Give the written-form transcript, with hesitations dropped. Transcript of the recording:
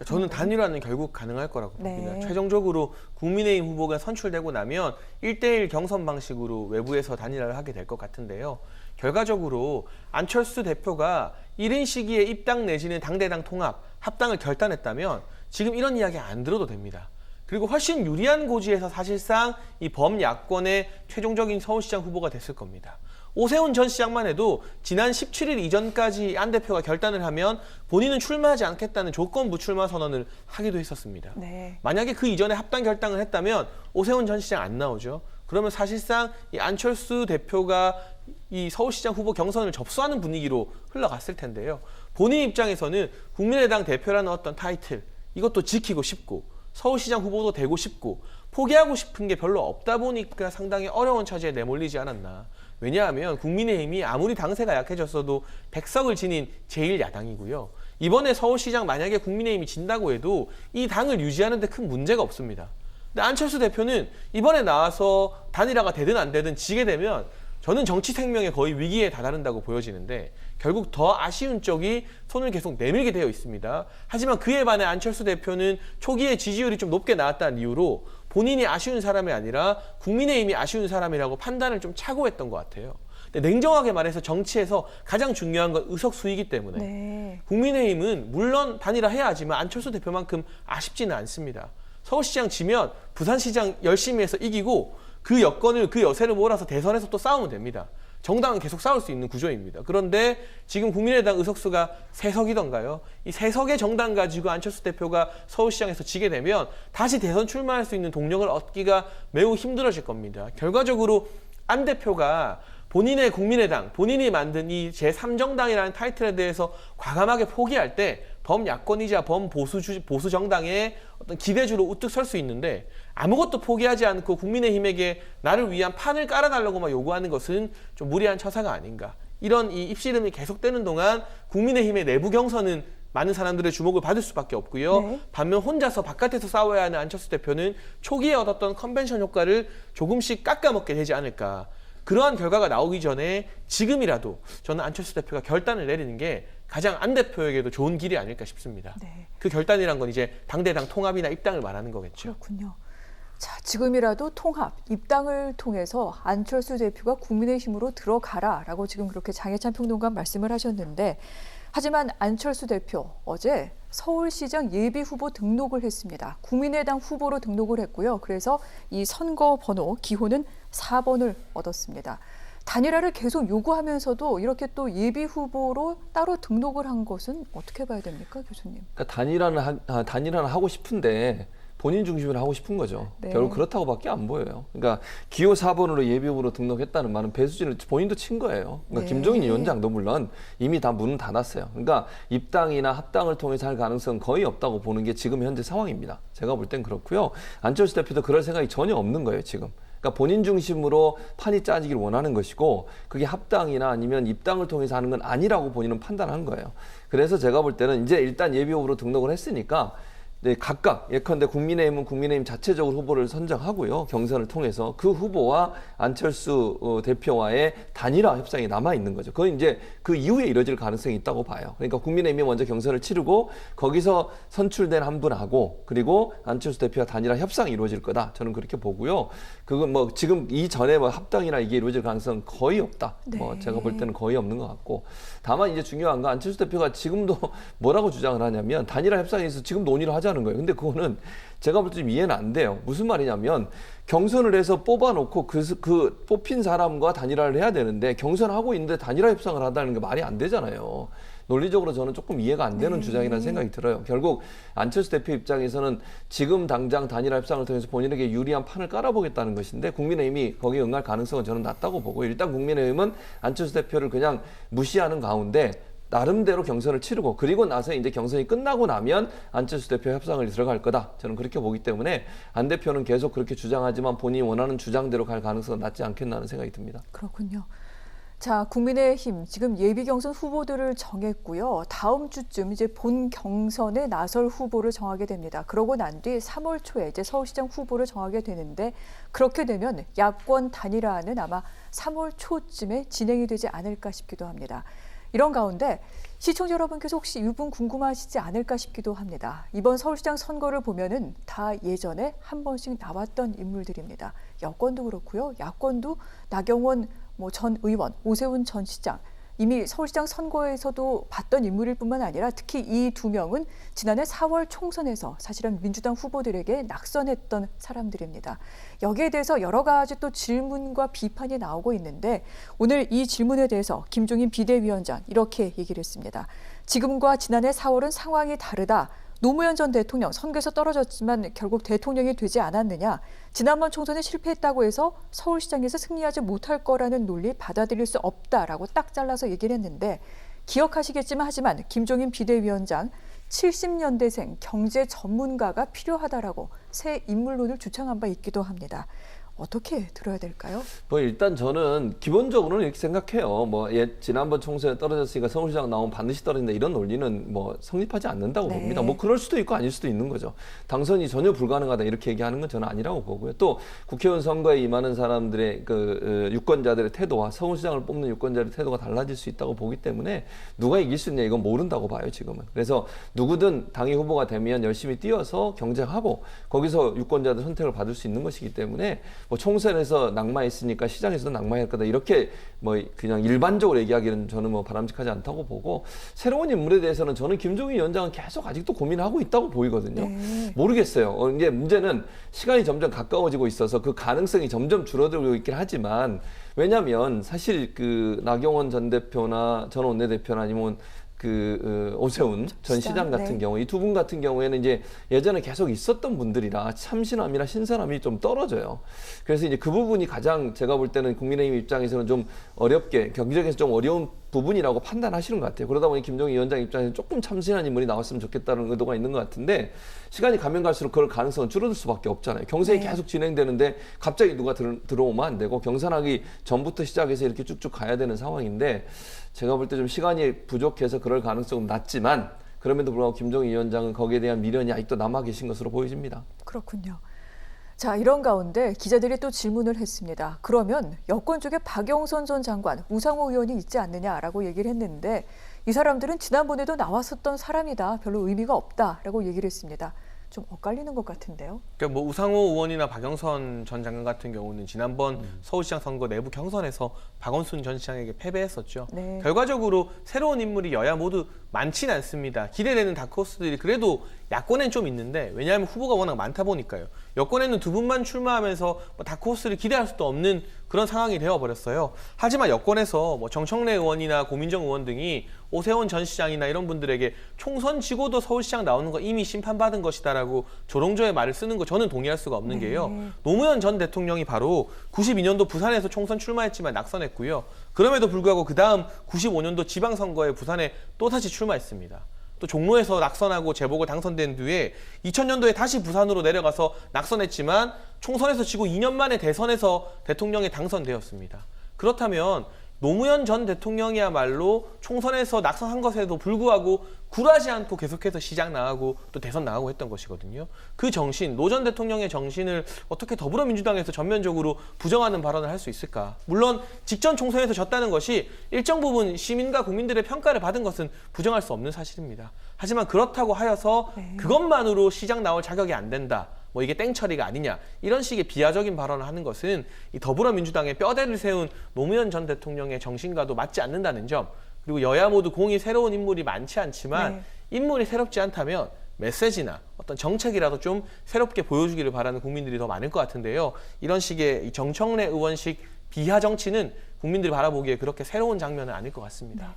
저는 단일화는 결국 가능할 거라고 봅니다. 네. 최종적으로 국민의힘 후보가 선출되고 나면 1대1 경선 방식으로 외부에서 단일화를 하게 될 것 같은데요. 결과적으로 안철수 대표가 이른 시기에 입당 내지는 당대당 통합, 합당을 결단했다면 지금 이런 이야기 안 들어도 됩니다. 그리고 훨씬 유리한 고지에서 사실상 이 범야권의 최종적인 서울시장 후보가 됐을 겁니다. 오세훈 전 시장만 해도 지난 17일 이전까지 안 대표가 결단을 하면 본인은 출마하지 않겠다는 조건 무출마 선언을 하기도 했었습니다. 네. 만약에 그 이전에 합당 결단을 했다면 오세훈 전 시장 안 나오죠. 그러면 사실상 이 안철수 대표가 이 서울시장 후보 경선을 접수하는 분위기로 흘러갔을 텐데요. 본인 입장에서는 국민의당 대표라는 어떤 타이틀, 이것도 지키고 싶고 서울시장 후보도 되고 싶고 포기하고 싶은 게 별로 없다 보니까 상당히 어려운 처지에 내몰리지 않았나. 왜냐하면 국민의힘이 아무리 당세가 약해졌어도 100석을 지닌 제1야당이고요. 이번에 서울시장 만약에 국민의힘이 진다고 해도 이 당을 유지하는 데 큰 문제가 없습니다. 근데 안철수 대표는 이번에 나와서 단일화가 되든 안 되든 지게 되면 저는 정치 생명에 거의 위기에 다다른다고 보여지는데 결국 더 아쉬운 쪽이 손을 계속 내밀게 되어 있습니다. 하지만 그에 반해 안철수 대표는 초기에 지지율이 좀 높게 나왔다는 이유로 본인이 아쉬운 사람이 아니라 국민의힘이 아쉬운 사람이라고 판단을 좀 착오했던 것 같아요. 근데 냉정하게 말해서 정치에서 가장 중요한 건 의석수이기 때문에 네. 국민의힘은 물론 단일화해야 하지만 안철수 대표만큼 아쉽지는 않습니다. 서울시장 지면 부산시장 열심히 해서 이기고 그 여건을 그 여세를 몰아서 대선에서 또 싸우면 됩니다. 정당은 계속 싸울 수 있는 구조입니다. 그런데 지금 국민의당 의석수가 3석이던가요? 이 3석의 정당 가지고 안철수 대표가 서울시장에서 지게 되면 다시 대선 출마할 수 있는 동력을 얻기가 매우 힘들어질 겁니다. 결과적으로 안 대표가 본인의 국민의당, 본인이 만든 이 제3정당이라는 타이틀에 대해서 과감하게 포기할 때 범야권이자 범보수 정당의 어떤 기대주로 우뚝 설 수 있는데 아무것도 포기하지 않고 국민의힘에게 나를 위한 판을 깔아달라고만 요구하는 것은 좀 무리한 처사가 아닌가. 이런 이 입씨름이 계속되는 동안 국민의힘의 내부 경선은 많은 사람들의 주목을 받을 수밖에 없고요. 네. 반면 혼자서 바깥에서 싸워야 하는 안철수 대표는 초기에 얻었던 컨벤션 효과를 조금씩 깎아먹게 되지 않을까. 그러한 결과가 나오기 전에 지금이라도 저는 안철수 대표가 결단을 내리는 게 가장 안 대표에게도 좋은 길이 아닐까 싶습니다. 네. 그 결단이란 건 이제 당대당 통합이나 입당을 말하는 거겠죠. 그렇군요. 자, 지금이라도 통합, 입당을 통해서 안철수 대표가 국민의힘으로 들어가라라고 지금 그렇게 장해찬 평론가 말씀을 하셨는데 하지만 안철수 대표 어제 서울시장 예비후보 등록을 했습니다. 국민의당 후보로 등록을 했고요. 그래서 이 선거 번호 기호는 4번을 얻었습니다. 단일화를 계속 요구하면서도 이렇게 또 예비후보로 따로 등록을 한 것은 어떻게 봐야 됩니까, 교수님? 그러니까 단일화는 하고 싶은데 본인 중심으로 하고 싶은 거죠. 네. 결국 그렇다고밖에 안 보여요. 그러니까 기호 4번으로 예비후보로 등록했다는 말은 배수진을 본인도 친 거예요. 그러니까 네. 김종인 위원장도 물론 이미 다 문은 닫았어요. 그러니까 입당이나 합당을 통해서 할 가능성은 거의 없다고 보는 게 지금 현재 상황입니다. 제가 볼 땐 그렇고요. 안철수 대표도 그럴 생각이 전혀 없는 거예요, 지금. 그러니까 본인 중심으로 판이 짜지기를 원하는 것이고 그게 합당이나 아니면 입당을 통해서 하는 건 아니라고 본인은 판단한 거예요. 그래서 제가 볼 때는 이제 일단 예비후보로 등록을 했으니까 네, 각각 예컨대 국민의힘은 국민의힘 자체적으로 후보를 선정하고요. 경선을 통해서 그 후보와 안철수 대표와의 단일화 협상이 남아있는 거죠. 그건 이제 그 이후에 이뤄질 가능성이 있다고 봐요. 그러니까 국민의힘이 먼저 경선을 치르고 거기서 선출된 한 분하고 그리고 안철수 대표와 단일화 협상이 이루어질 거다. 저는 그렇게 보고요. 그건 뭐 지금 이전에 뭐 합당이나 이게 이루어질 가능성은 거의 없다. 네. 뭐 제가 볼 때는 거의 없는 것 같고 다만 이제 중요한 건 안철수 대표가 지금도 뭐라고 주장을 하냐면 단일화 협상에서 지금 논의를 하자는 거예요. 근데 그거는 제가 볼 때 좀 이해는 안 돼요. 무슨 말이냐면 경선을 해서 뽑아놓고 그 뽑힌 사람과 단일화를 해야 되는데 경선하고 있는데 단일화 협상을 한다는 게 말이 안 되잖아요. 논리적으로 저는 조금 이해가 안 되는 주장이라는 생각이 들어요. 결국 안철수 대표 입장에서는 지금 당장 단일화 협상을 통해서 본인에게 유리한 판을 깔아보겠다는 것인데 국민의힘이 거기에 응할 가능성은 저는 낮다고 보고 일단 국민의힘은 안철수 대표를 그냥 무시하는 가운데 나름대로 경선을 치르고 그리고 나서 이제 경선이 끝나고 나면 안철수 대표 협상을 들어갈 거다. 저는 그렇게 보기 때문에 안 대표는 계속 그렇게 주장하지만 본인이 원하는 주장대로 갈 가능성은 낮지 않겠나 하는 생각이 듭니다. 그렇군요. 자, 국민의힘 지금 예비 경선 후보들을 정했고요. 다음 주쯤 이제 본 경선에 나설 후보를 정하게 됩니다. 그러고 난 뒤 3월 초에 이제 서울시장 후보를 정하게 되는데 그렇게 되면 야권 단일화는 아마 3월 초쯤에 진행이 되지 않을까 싶기도 합니다. 이런 가운데 시청자 여러분께서 혹시 이 부분 궁금하시지 않을까 싶기도 합니다. 이번 서울시장 선거를 보면은 다 예전에 한 번씩 나왔던 인물들입니다. 여권도 그렇고요. 야권도 나경원 전 의원, 오세훈 전 시장, 이미 서울시장 선거에서도 봤던 인물일 뿐만 아니라 특히 이 두 명은 지난해 4월 총선에서 사실은 민주당 후보들에게 낙선했던 사람들입니다. 여기에 대해서 여러 가지 또 질문과 비판이 나오고 있는데 오늘 이 질문에 대해서 김종인 비대위원장 이렇게 얘기를 했습니다. 지금과 지난해 4월은 상황이 다르다. 노무현 전 대통령 선거에서 떨어졌지만 결국 대통령이 되지 않았느냐. 지난번 총선에 실패했다고 해서 서울시장에서 승리하지 못할 거라는 논리 받아들일 수 없다라고 딱 잘라서 얘기를 했는데 기억하시겠지만 하지만 김종인 비대위원장 70년대생 경제 전문가가 필요하다라고 새 인물론을 주창한 바 있기도 합니다. 어떻게 들어야 될까요? 일단 저는 기본적으로는 이렇게 생각해요. 지난번 총선에 떨어졌으니까 서울시장 나오면 반드시 떨어진다 이런 논리는 성립하지 않는다고 네. 봅니다. 그럴 수도 있고 아닐 수도 있는 거죠. 당선이 전혀 불가능하다 이렇게 얘기하는 건 저는 아니라고 보고요. 또 국회의원 선거에 임하는 사람들의 유권자들의 태도와 서울시장을 뽑는 유권자들의 태도가 달라질 수 있다고 보기 때문에 누가 이길 수 있냐 이건 모른다고 봐요 지금은. 그래서 누구든 당의 후보가 되면 열심히 뛰어서 경쟁하고 거기서 유권자들 선택을 받을 수 있는 것이기 때문에 총선에서 낙마했으니까 시장에서도 낙마할 거다 이렇게 그냥 일반적으로 얘기하기는 저는 바람직하지 않다고 보고 새로운 인물에 대해서는 저는 김종인 위원장은 계속 아직도 고민하고 있다고 보이거든요. 네. 모르겠어요. 이제 문제는 시간이 점점 가까워지고 있어서 그 가능성이 점점 줄어들고 있긴 하지만 왜냐하면 사실 나경원 전 대표나 전 원내대표나 아니면 오세훈 전 시장 같은 네. 경우 이 두 분 같은 경우에는 이제 예전에 계속 있었던 분들이라 참신함이나 신선함이 좀 떨어져요. 그래서 이제 그 부분이 가장 제가 볼 때는 국민의힘 입장에서는 좀 어렵게 경쟁에서 좀 어려운 부분이라고 판단하시는 것 같아요. 그러다 보니 김종인 위원장 입장에서는 조금 참신한 인물이 나왔으면 좋겠다는 의도가 있는 것 같은데 시간이 가면 갈수록 그럴 가능성은 줄어들 수밖에 없잖아요. 경선이 네. 계속 진행되는데 갑자기 누가 들어오면 안 되고 경선하기 전부터 시작해서 이렇게 쭉쭉 가야 되는 상황인데 제가 볼 때 좀 시간이 부족해서 그럴 가능성은 낮지만 그럼에도 불구하고 김종인 위원장은 거기에 대한 미련이 아직도 남아 계신 것으로 보여집니다. 그렇군요. 자, 이런 가운데 기자들이 또 질문을 했습니다. 그러면 여권 쪽에 박영선 전 장관, 우상호 의원이 있지 않느냐라고 얘기를 했는데 이 사람들은 지난번에도 나왔었던 사람이다. 별로 의미가 없다라고 얘기를 했습니다. 좀 엇갈리는 것 같은데요. 그러니까 우상호 의원이나 박영선 전 장관 같은 경우는 지난번 서울시장 선거 내부 경선에서 박원순 전 시장에게 패배했었죠. 네. 결과적으로 새로운 인물이 여야 모두 많지는 않습니다. 기대되는 다크호스들이 그래도 야권엔 좀 있는데 왜냐하면 후보가 워낙 많다 보니까요. 여권에는 두 분만 출마하면서 다크호스를 기대할 수도 없는 그런 상황이 되어버렸어요. 하지만 여권에서 정청래 의원이나 고민정 의원 등이 오세훈 전 시장이나 이런 분들에게 총선 지고도 서울시장 나오는 거 이미 심판받은 것이다라고 조롱조의 말을 쓰는 거 저는 동의할 수가 없는 게요. 노무현 전 대통령이 바로 92년도 부산에서 총선 출마했지만 낙선했고요. 그럼에도 불구하고 그 다음 95년도 지방선거에 부산에 또다시 출마했습니다. 또 종로에서 낙선하고 재보궐 당선된 뒤에 2000년도에 다시 부산으로 내려가서 낙선했지만 총선에서 지고 2년 만에 대선에서 대통령에 당선되었습니다. 그렇다면 노무현 전 대통령이야말로 총선에서 낙선한 것에도 불구하고 굴하지 않고 계속해서 시장 나가고 또 대선 나가고 했던 것이거든요. 그 정신, 노 전 대통령의 정신을 어떻게 더불어민주당에서 전면적으로 부정하는 발언을 할 수 있을까? 물론 직전 총선에서 졌다는 것이 일정 부분 시민과 국민들의 평가를 받은 것은 부정할 수 없는 사실입니다. 하지만 그렇다고 하여서 그것만으로 시장 나올 자격이 안 된다. 이게 땡처리가 아니냐 이런 식의 비하적인 발언을 하는 것은 이 더불어민주당의 뼈대를 세운 노무현 전 대통령의 정신과도 맞지 않는다는 점, 그리고 여야 모두 공이 새로운 인물이 많지 않지만 인물이 새롭지 않다면 메시지나 어떤 정책이라도 좀 새롭게 보여주기를 바라는 국민들이 더 많을 것 같은데요. 이런 식의 정청래 의원식 비하 정치는 국민들이 바라보기에 그렇게 새로운 장면은 아닐 것 같습니다.